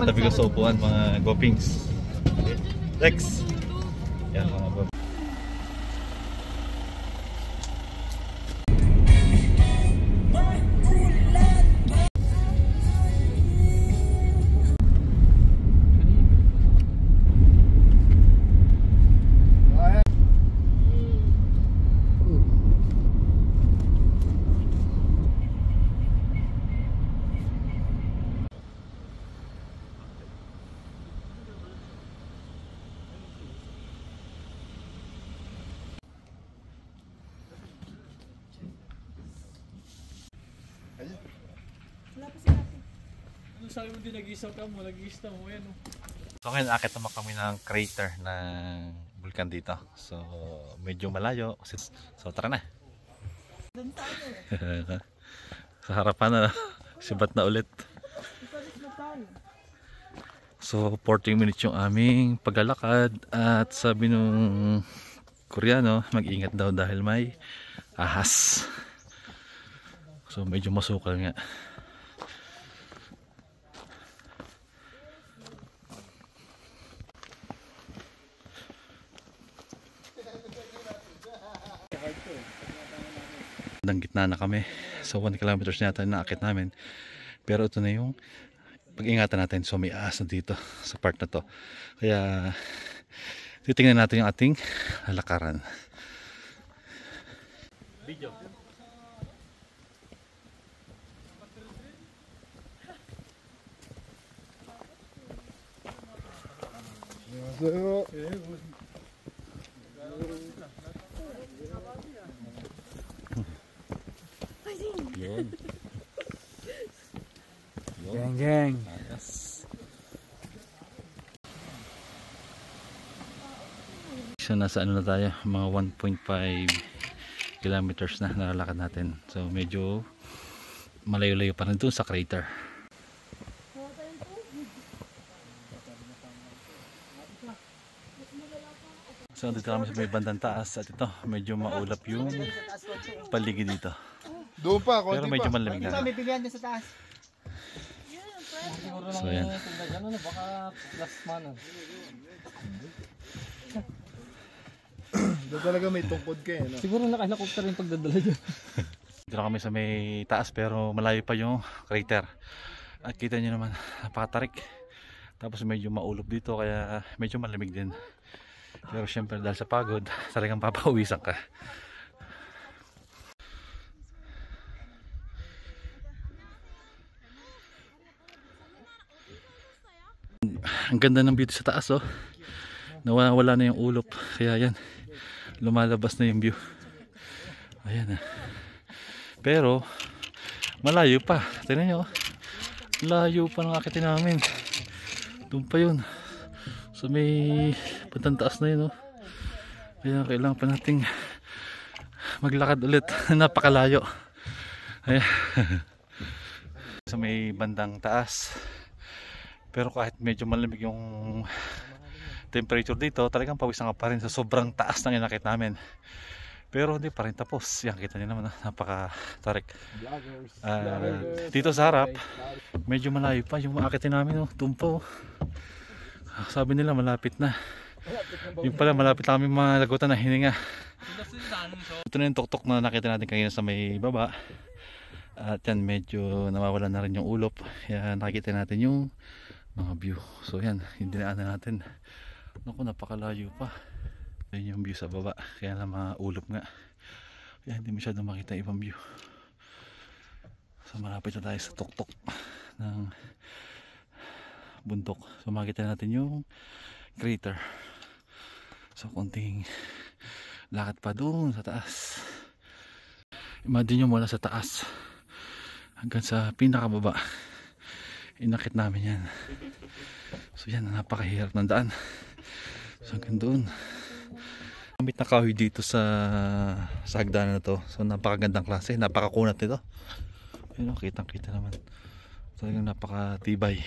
Katabi ko sa upuan mga gopings. Rex. Yan mga gopings. Sabi mo din nag-isaw ka mo, nag-iista mo yan. So ngayon akit naman kami ng crater ng vulkan dito. So medyo malayo. So tara na. Sa harapan na, sibat na ulit. So 40 minutes yung aming paglalakad. At sabi nung Koreano, mag-ingat daw dahil may ahas. So medyo masukal nga. Nang gitna na kami. So 1 kilometers na yata na akit namin. Pero ito na yung pag-ingatan natin. So may ahas na dito sa part na to. Kaya titingnan natin yung ating lalakaran. Video. Yun. Gang gang. Yes. So nasa ano na tayo, mga 1.5 kilometers na nalalakad natin. So medyo malayo-layo pa rin doon sa crater. So dito kami sa may bandang taas at ito medyo maulap yung paligid dito. Doon pa, pero medyo malamig na. May pilihan niya sa taas. So yan. Baka last man. Doon talaga may tungkod ka eh. Siguro naka-helicopter yung pagdadala dyan. Dito kami sa may taas pero malayo pa yung crater. At kita nyo naman, napakatarik. Tapos medyo maulap dito kaya medyo malamig din. Pero syempre dahil sa pagod, talagang papawisan ka. Ang ganda ng view sa taas oh. Nawawala na yung ulap. Kaya yan, lumalabas na yung view. Ayan ah. Pero malayo pa. Tingnan nyo oh. Layo pa ng akitin namin. Doon pa yun. So may patantaas na yun oh. Kaya kailangan pa nating maglakad ulit. Napakalayo. Ayan. So may bandang taas. Pero kahit medyo malamig yung temperature dito, talagang pawisan ka pa rin sa sobrang taas ng inakit namin. Pero hindi pa rin tapos. Yan, kita nyo naman, napaka-tarik. Dito sa harap, medyo malayo pa yung akitin namin. Tumpo. Sabi nila malapit na. Yung pala, malapit na kami malagutan na hininga. Ito na yung tuktok na nakita natin kanina sa may baba. At yan, medyo nawawala na rin yung ulap. Kaya nakikita natin yung mga view. So yan, hindi na natin. Naku, napakalayo pa. Yan yung view sa baba. Kaya na mga ulap nga. Kaya hindi masyadong makita ibang view. So malapit na tayo sa tuktok ng bundok. So makikita natin yung crater. So konting lakad pa doon sa taas. Imagine nyo mula sa taas hanggang sa pinakababa. Inakit namin yan. So yan, napakahirap ng daan. So hanggang doon. Gamit na kahoy dito sa hagdanan na to. So napakagandang klase, napakakunat nito. Ayun, kitang kita naman. Talagang napakatibay.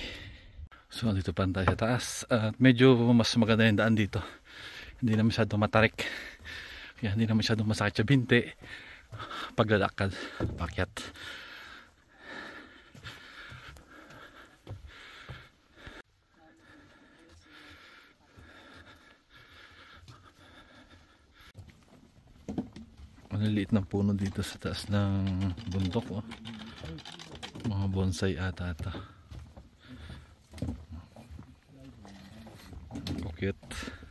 So dito pa tayo sa taas. At medyo mas maganda yung daan dito. Hindi na masyadong matarik. Kaya hindi na masyadong masakit sa binti. Paglalakad, pakyat. Maliliit ng puno dito sa taas ng bundok. Oh. Mga bonsai ata ito. Cute.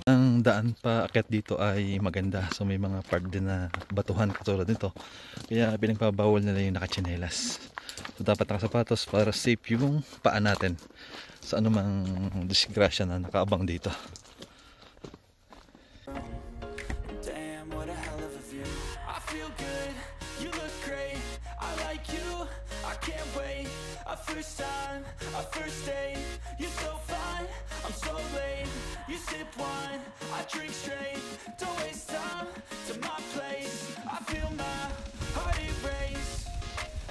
Ang daan pa akyat dito ay maganda, so may mga part din na batuhan katulad nito, kaya pinagbabawal nila yung nakatsinelas. So dapat nakasapatos para safe yung paa natin sa anumang disgrasya na nakaabang dito. Damn, what a hell of a view. I feel good, you look great, I like you, I can't wait. A first time, a first date, you're so fine, I'm so late. You sip wine, I drink straight, don't waste time to my place. I feel my heart erase,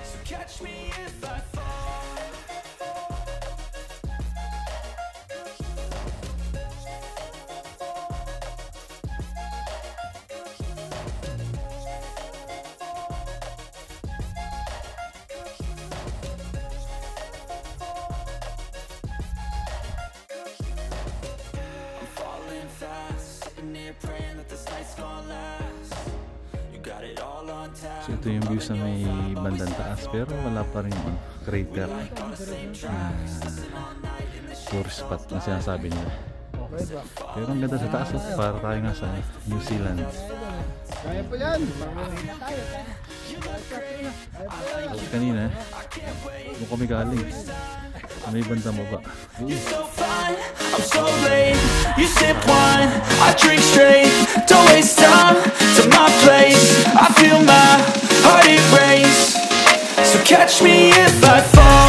so catch me if I fall. So ito yung view sa may bandang taas, pero wala pa rin yung crater na tourist spot na sinasabi nila. Pero ang ganda sa taas, para tayo nga sa New Zealand. Kaya pa yan. Kasi kanina doon kami galing sa may bandang baba. I'm so late, you sip wine, I drink straight, don't waste time to my place. I feel my heart erase, so catch me if I fall.